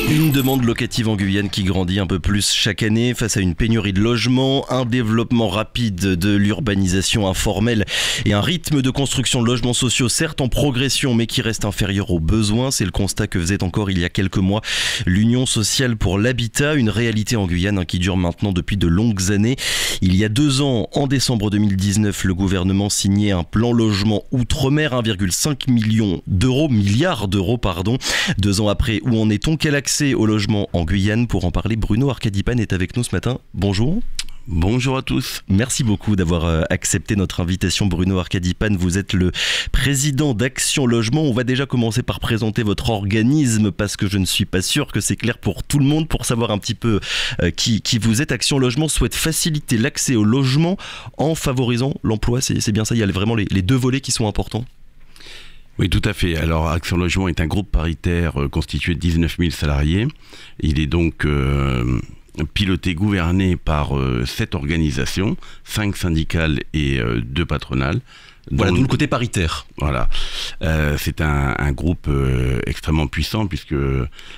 Une demande locative en Guyane qui grandit un peu plus chaque année face à une pénurie de logements, un développement rapide de l'urbanisation informelle et un rythme de construction de logements sociaux certes en progression mais qui reste inférieur aux besoins. C'est le constat que faisait encore il y a quelques mois l'Union sociale pour l'habitat, une réalité en Guyane qui dure maintenant depuis de longues années. Il y a 2 ans, en décembre 2019, le gouvernement signait un plan logement outre-mer, 1,5 milliard d'euros. 2 ans après, où en est-on? Quel accès au logement en Guyane? Pour en parler, Bruno Arcadipane est avec nous ce matin. Bonjour. Bonjour à tous. Merci beaucoup d'avoir accepté notre invitation, Bruno Arcadipane. Vous êtes le président d'Action Logement. On va déjà commencer par présenter votre organisme parce que je ne suis pas sûr que c'est clair pour tout le monde. Pour savoir un petit peu qui vous êtes, Action Logement souhaite faciliter l'accès au logement en favorisant l'emploi. C'est bien ça, il y a vraiment les 2 volets qui sont importants. Oui, tout à fait. Alors, Action Logement est un groupe paritaire constitué de 19 000 salariés. Il est donc piloté, gouverné par 7 organisations, 5 syndicales et 2 patronales. Voilà, d'où le côté paritaire. Voilà. C'est un groupe extrêmement puissant puisque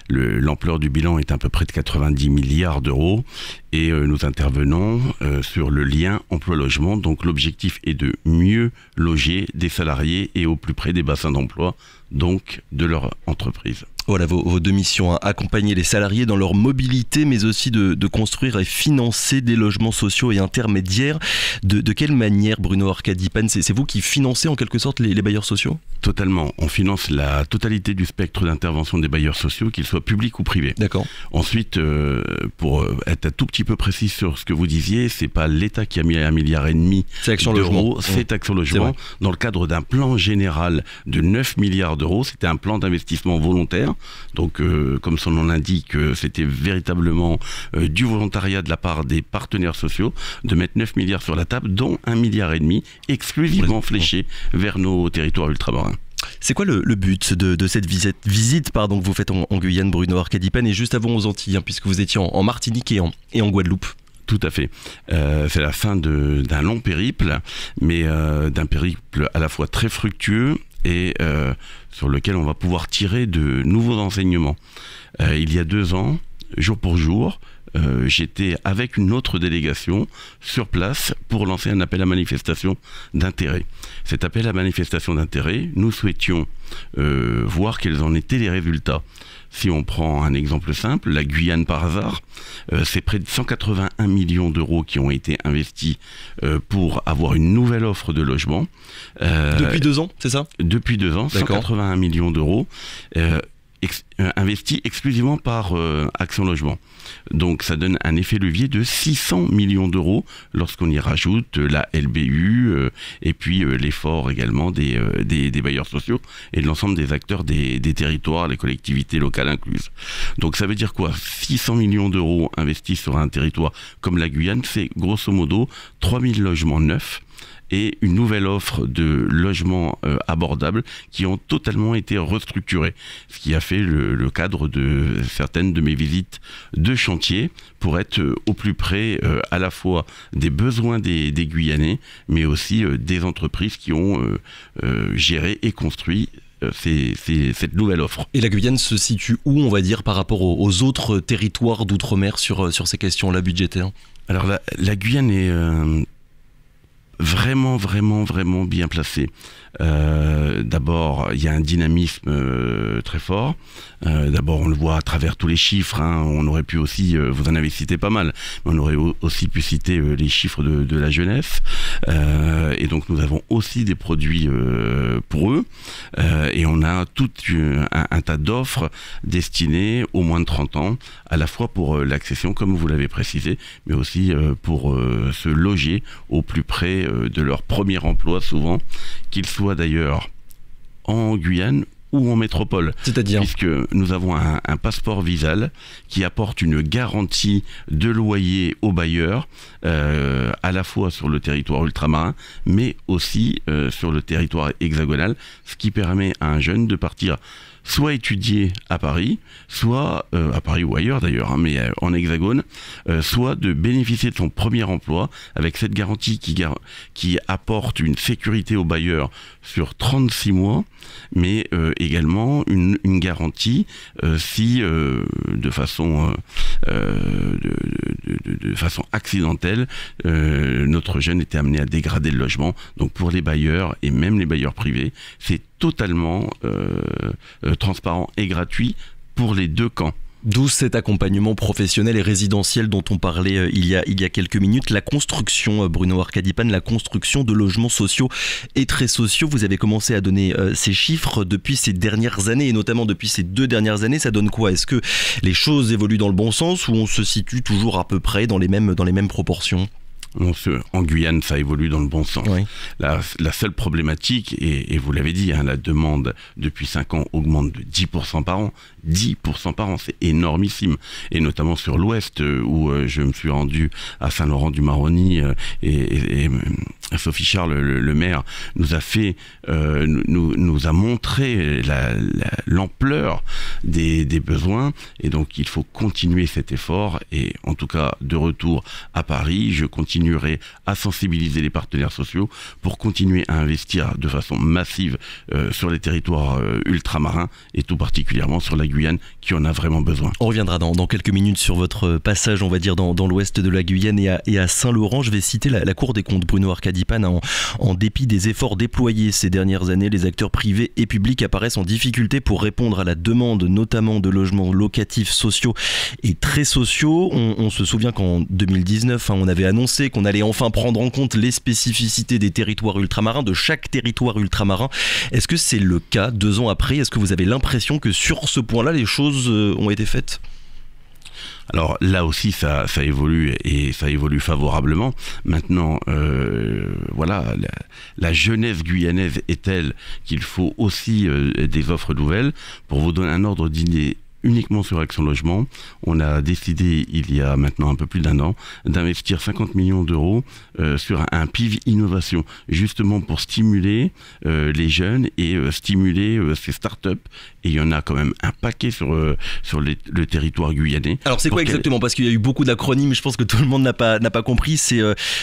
l'ampleur du bilan est à peu près de 90 milliards d'euros et nous intervenons sur le lien emploi-logement. Donc l'objectif est de mieux loger des salariés et au plus près des bassins d'emploi, donc de leur entreprise. Voilà vos 2 missions, accompagner les salariés dans leur mobilité, mais aussi de construire et financer des logements sociaux et intermédiaires. De quelle manière, Bruno Arcadipane, c'est vous qui financez en quelque sorte les bailleurs sociaux? Totalement. On finance la totalité du spectre d'intervention des bailleurs sociaux, qu'ils soient publics ou privés. D'accord. Ensuite, pour être un tout petit peu précis sur ce que vous disiez, c'est pas l'État qui a mis 1,5 milliard d'euros, c'est Action Logement, dans le cadre d'un plan général de 9 milliards d'euros. C'était un plan d'investissement volontaire. Donc, comme son nom l'indique, c'était véritablement du volontariat de la part des partenaires sociaux de mettre 9 milliards sur la table, dont 1,5 milliard exclusivement fléché vers nos territoires ultramarins. C'est quoi le but de cette visite que vous faites en Guyane, Bruno Arcadipane, et juste avant aux Antilles, puisque vous étiez en Martinique et en Guadeloupe? Tout à fait. C'est la fin d'un long périple, mais d'un périple à la fois très fructueux et sur lequel on va pouvoir tirer de nouveaux enseignements. Il y a 2 ans, jour pour jour, j'étais avec une autre délégation sur place pour lancer un appel à manifestation d'intérêt. Cet appel à manifestation d'intérêt, nous souhaitions voir quels en étaient les résultats. Si on prend un exemple simple, la Guyane par hasard, c'est près de 181 millions d'euros qui ont été investis pour avoir une nouvelle offre de logement. Depuis 2 ans, c'est ça? Depuis 2 ans, 181 millions d'euros. Investi exclusivement par Action Logement. Donc ça donne un effet levier de 600 millions d'euros lorsqu'on y rajoute la LBU et puis l'effort également des bailleurs sociaux et de l'ensemble des acteurs des territoires, les collectivités locales incluses. Donc ça veut dire quoi? 600 millions d'euros investis sur un territoire comme la Guyane, c'est grosso modo 3000 logements neufs et une nouvelle offre de logements abordables qui ont totalement été restructurés. Ce qui a fait le cadre de certaines de mes visites de chantier pour être au plus près à la fois des besoins des Guyanais, mais aussi des entreprises qui ont géré et construit cette nouvelle offre. Et la Guyane se situe où, on va dire, par rapport aux autres territoires d'outre-mer sur ces questions-là budgétaires? Alors la Guyane est vraiment bien placé. D'abord, il y a un dynamisme très fort. D'abord, on le voit à travers tous les chiffres. On aurait pu aussi, vous en avez cité pas mal, mais on aurait aussi pu citer les chiffres de la jeunesse. Et donc, nous avons aussi des produits pour eux. Et on a tout un tas d'offres destinées aux moins de 30 ans, à la fois pour l'accession, comme vous l'avez précisé, mais aussi pour se loger au plus près de leur premier emploi, souvent, qu'ils soient d'ailleurs en Guyane ou en métropole. C'est-à-dire? Puisque nous avons un passeport Visal qui apporte une garantie de loyer aux bailleurs, à la fois sur le territoire ultramarin, mais aussi sur le territoire hexagonal, ce qui permet à un jeune de partir soit étudier à Paris, soit à Paris ou ailleurs d'ailleurs, hein, mais en Hexagone, soit de bénéficier de son premier emploi avec cette garantie qui apporte une sécurité au bailleur sur 36 mois, mais également une garantie si de façon accidentelle notre jeune était amené à dégrader le logement. Donc pour les bailleurs et même les bailleurs privés, c'est totalement transparent et gratuit pour les deux camps. D'où cet accompagnement professionnel et résidentiel dont on parlait il y a quelques minutes. La construction, Bruno Arcadipane, la construction de logements sociaux et très sociaux. Vous avez commencé à donner ces chiffres depuis ces dernières années et notamment depuis ces 2 dernières années. Ça donne quoi? Est-ce que les choses évoluent dans le bon sens ou on se situe toujours à peu près dans les mêmes proportions? En Guyane, ça évolue dans le bon sens. Oui. La seule problématique, et vous l'avez dit, hein, la demande depuis 5 ans augmente de 10% par an. 10% par an, c'est énormissime. Et notamment sur l'Ouest, où je me suis rendu à Saint-Laurent-du-Maroni, et Sophie Charles, le maire, nous a montré l'ampleur des besoins. Et donc, il faut continuer cet effort. Et en tout cas, de retour à Paris, je continuerai à sensibiliser les partenaires sociaux pour continuer à investir de façon massive sur les territoires ultramarins et tout particulièrement sur la Guyane qui en a vraiment besoin. On reviendra dans quelques minutes sur votre passage, on va dire, dans l'ouest de la Guyane et à Saint-Laurent. Je vais citer la Cour des comptes, Bruno Arcadipane. En dépit des efforts déployés ces dernières années, les acteurs privés et publics apparaissent en difficulté pour répondre à la demande, notamment de logements locatifs sociaux et très sociaux. On se souvient qu'en 2019, on avait annoncé qu'on allait enfin prendre en compte les spécificités des territoires ultramarins, de chaque territoire ultramarin. Est-ce que c'est le cas 2 ans après? Est-ce que vous avez l'impression que sur ce point-là, les choses ont été faites? Alors là aussi, ça évolue et ça évolue favorablement. Maintenant, voilà, la jeunesse guyanaise est telle qu'il faut aussi des offres nouvelles. Pour vous donner un ordre d'idée, uniquement sur Action Logement, on a décidé il y a maintenant un peu plus d'1 an d'investir 50 millions d'euros sur un PIV innovation, justement pour stimuler les jeunes et stimuler ces startups. Et il y en a quand même un paquet sur le territoire guyanais. Alors c'est quoi exactement? Parce qu'il y a eu beaucoup d'acronymes, je pense que tout le monde n'a pas compris. C'est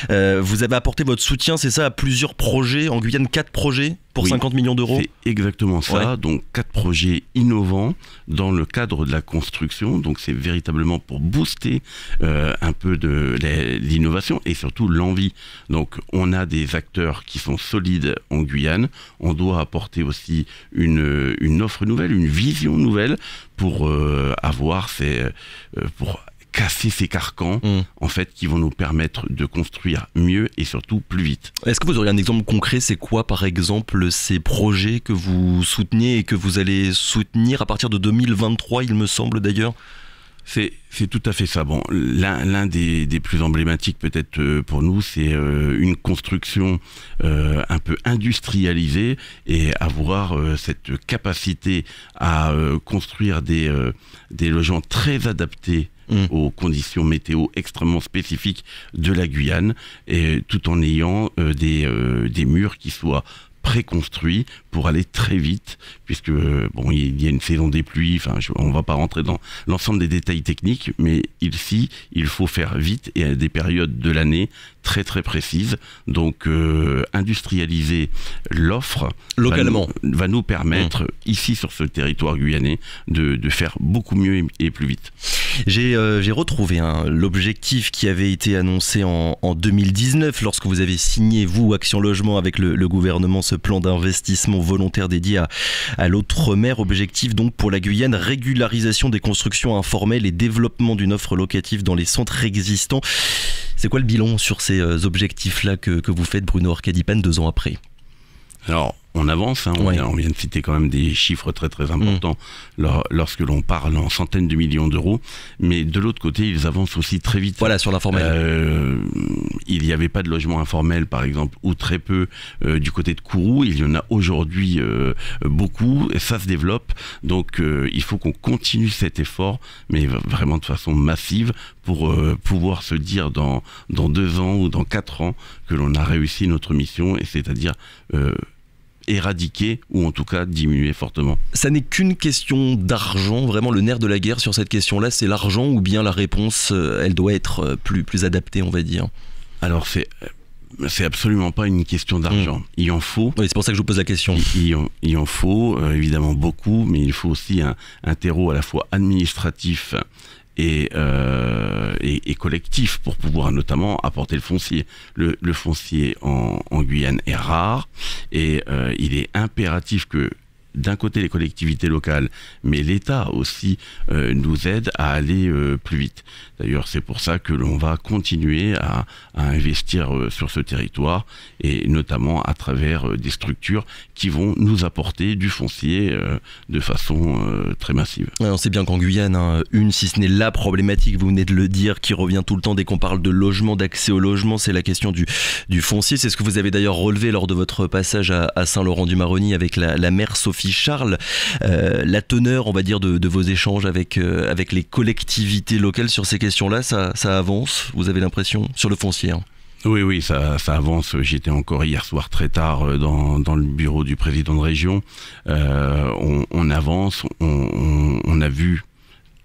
vous avez apporté votre soutien, c'est ça, à plusieurs projets en Guyane, 4 projets pour 50 millions d'euros. C'est exactement ça, ouais. Donc 4 projets innovants dans le cadre de la construction. Donc c'est véritablement pour booster un peu de l'innovation et surtout l'envie. Donc on a des acteurs qui sont solides en Guyane. On doit apporter aussi une offre nouvelle, une vision nouvelle pour pour casser ces carcans en fait qui vont nous permettre de construire mieux et surtout plus vite. Est-ce que vous auriez un exemple concret? C'est quoi par exemple ces projets que vous soutenez et que vous allez soutenir à partir de 2023, il me semble d'ailleurs? C'est tout à fait ça. Bon, l'un des plus emblématiques peut-être pour nous, c'est une construction un peu industrialisée et avoir cette capacité à construire des logements très adaptés aux conditions météo extrêmement spécifiques de la Guyane, et tout en ayant des murs qui soient préconstruit pour aller très vite, puisque bon, il y a une saison des pluies, enfin, on va pas rentrer dans l'ensemble des détails techniques, mais ici, il faut faire vite et à des périodes de l'année très très précises. Donc industrialiser l'offre localement va nous permettre ici sur ce territoire guyanais de faire beaucoup mieux et plus vite. J'ai retrouvé l'objectif qui avait été annoncé en 2019 lorsque vous avez signé, vous, Action Logement, avec le gouvernement, ce plan d'investissement volontaire dédié à l'outre-mer. Objectif donc pour la Guyane, régularisation des constructions informelles et développement d'une offre locative dans les centres existants. C'est quoi le bilan sur ces objectifs-là que vous faites, Bruno Arcadipane, 2 ans après? Alors, on avance, hein, on vient de citer quand même des chiffres très très importants lorsque l'on parle en centaines de millions d'euros, mais de l'autre côté, ils avancent aussi très vite. Voilà, sur l'informel. Il n'y avait pas de logement informel, par exemple, ou très peu du côté de Kourou. Il y en a aujourd'hui beaucoup, et ça se développe. Donc, il faut qu'on continue cet effort, mais vraiment de façon massive, pour pouvoir se dire dans 2 ans ou dans 4 ans que l'on a réussi notre mission, et c'est-à-dire éradiquer ou en tout cas diminuer fortement. Ça n'est qu'une question d'argent, vraiment le nerf de la guerre sur cette question-là, c'est l'argent ou bien la réponse, elle doit être plus adaptée, on va dire? Alors c'est absolument pas une question d'argent. Il en faut. Oui, c'est pour ça que je vous pose la question. Il en faut évidemment beaucoup, mais il faut aussi un terreau à la fois administratif et collectif pour pouvoir notamment apporter le foncier. Le foncier en Guyane est rare et il est impératif que d'un côté les collectivités locales, mais l'État aussi nous aide à aller plus vite. D'ailleurs, c'est pour ça que l'on va continuer à investir sur ce territoire et notamment à travers des structures qui vont nous apporter du foncier de façon très massive. Ouais, on sait bien qu'en Guyane, une, si ce n'est la problématique, vous venez de le dire, qui revient tout le temps dès qu'on parle de logement, d'accès au logement, c'est la question du foncier. C'est ce que vous avez d'ailleurs relevé lors de votre passage à Saint-Laurent-du-Maroni avec la maire Sophie Charles. La teneur, on va dire, de vos échanges avec les collectivités locales sur ces questions-là, ça avance, vous avez l'impression, sur le foncier, hein? Oui, ça avance. J'étais encore hier soir très tard dans le bureau du président de région. On avance, on a vu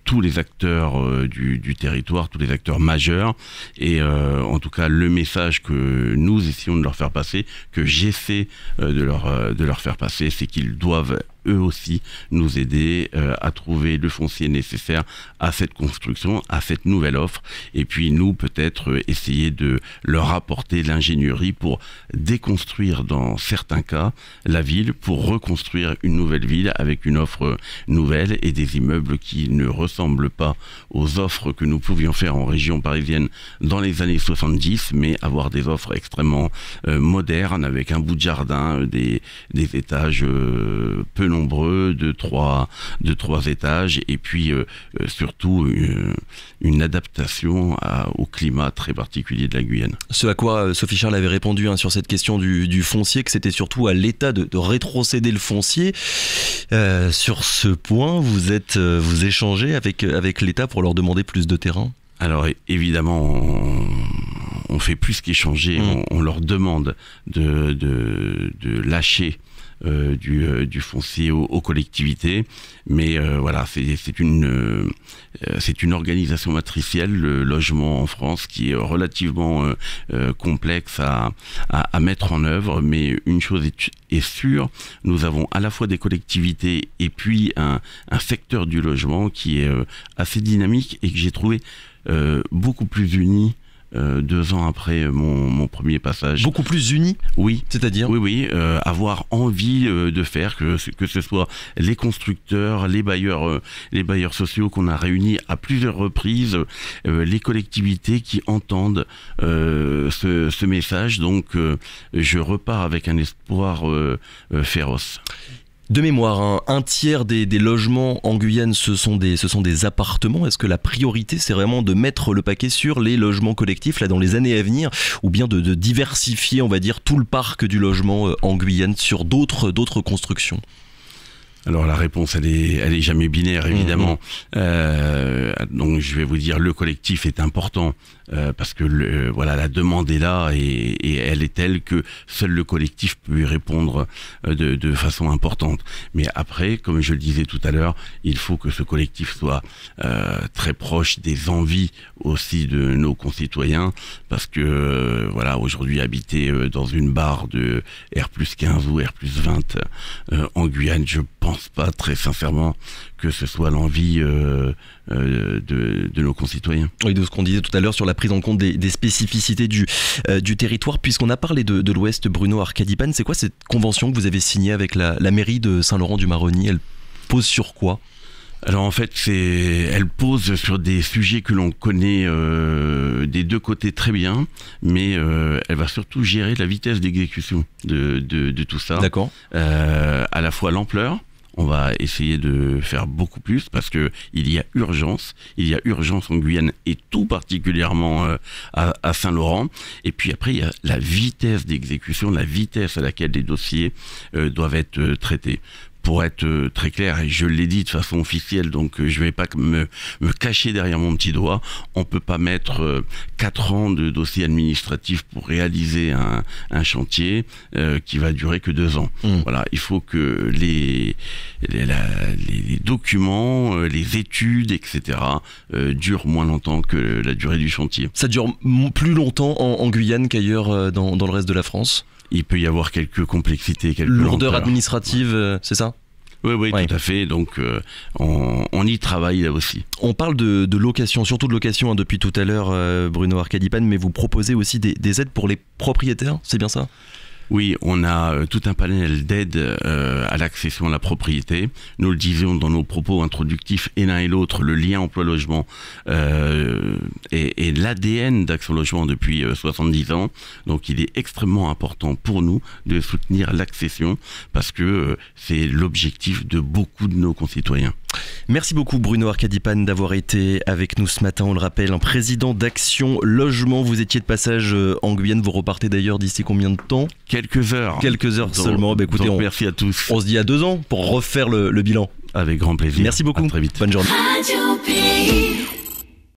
tous les acteurs du territoire, tous les acteurs majeurs, et en tout cas le message que nous essayons de leur faire passer, que j'essaie de leur faire passer, c'est qu'ils doivent eux aussi nous aider à trouver le foncier nécessaire à cette construction, à cette nouvelle offre, et puis nous peut-être essayer de leur apporter l'ingénierie pour déconstruire dans certains cas la ville, pour reconstruire une nouvelle ville avec une offre nouvelle et des immeubles qui ne ressemblent pas aux offres que nous pouvions faire en région parisienne dans les années 70, mais avoir des offres extrêmement modernes avec un bout de jardin, des étages peu nombreux, de trois étages, et puis surtout une adaptation au climat très particulier de la Guyane. Ce à quoi Sophie Charles avait répondu sur cette question du foncier, que c'était surtout à l'État de rétrocéder le foncier. Sur ce point, vous échangez avec l'État pour leur demander plus de terrain? Alors évidemment, on fait plus qu'échanger, on leur demande de lâcher du foncier aux collectivités, mais voilà, c'est une organisation matricielle, le logement en France, qui est relativement complexe à mettre en œuvre, mais une chose est sûre, nous avons à la fois des collectivités et puis un secteur du logement qui est assez dynamique et que j'ai trouvé beaucoup plus uni 2 ans après mon premier passage. Beaucoup plus unis? Oui. C'est-à-dire? Oui, avoir envie de faire, que ce soit les constructeurs, les bailleurs sociaux qu'on a réunis à plusieurs reprises, les collectivités qui entendent ce message. Donc je repars avec un espoir féroce. De mémoire, un tiers des logements en Guyane, ce sont des appartements. Est-ce que la priorité, c'est vraiment de mettre le paquet sur les logements collectifs là, dans les années à venir, ou bien de diversifier, on va dire, tout le parc du logement en Guyane sur d'autres constructions? Alors la réponse, elle est jamais binaire, évidemment. Donc je vais vous dire, le collectif est important parce que voilà, la demande est là et elle est telle que seul le collectif peut y répondre de façon importante. Mais après, comme je le disais tout à l'heure, il faut que ce collectif soit très proche des envies aussi de nos concitoyens, parce que voilà, aujourd'hui habiter dans une barre de R+15 ou R+20 en Guyane, je pense pas très sincèrement que ce soit l'envie de nos concitoyens. Oui, de ce qu'on disait tout à l'heure sur la prise en compte des spécificités du territoire. Puisqu'on a parlé de l'Ouest, Bruno Arcadipane, c'est quoi cette convention que vous avez signée avec la mairie de Saint-Laurent-du-Maroni? Elle pose sur quoi? Alors en fait, elle pose sur des sujets que l'on connaît des deux côtés très bien, mais elle va surtout gérer la vitesse d'exécution de tout ça. D'accord. À la fois l'ampleur. On va essayer de faire beaucoup plus parce que il y a urgence en Guyane et tout particulièrement à Saint-Laurent. Et puis après, il y a la vitesse d'exécution, la vitesse à laquelle les dossiers doivent être traités. pour être très clair, et je l'ai dit de façon officielle, donc je vais pas me cacher derrière mon petit doigt, on peut pas mettre 4 ans de dossier administratif pour réaliser un chantier qui va durer que 2 ans. Voilà, il faut que les documents, les études, etc. durent moins longtemps que la durée du chantier. Ça dure plus longtemps en Guyane qu'ailleurs dans le reste de la France? Il peut y avoir quelques complexités, quelques lourdeurs administratives, c'est ça? Oui, tout à fait. Donc, on y travaille là aussi. On parle de location, surtout de location depuis tout à l'heure, Bruno Arkadipane, mais vous proposez aussi des aides pour les propriétaires, c'est bien ça? Oui, on a tout un panel d'aides à l'accession à la propriété. Nous le disions dans nos propos introductifs, et l'un et l'autre, le lien emploi-logement est l'ADN d'Action Logement depuis 70 ans. Donc il est extrêmement important pour nous de soutenir l'accession parce que c'est l'objectif de beaucoup de nos concitoyens. Merci beaucoup Bruno Arkadipane d'avoir été avec nous ce matin, on le rappelle, un président d'Action Logement. Vous étiez de passage en Guyane, vous repartez d'ailleurs d'ici combien de temps? Quelques heures. Quelques heures seulement. Écoutez, merci à tous. On se dit à 2 ans pour refaire le bilan. Avec grand plaisir. Merci beaucoup. À très vite. Bonne journée.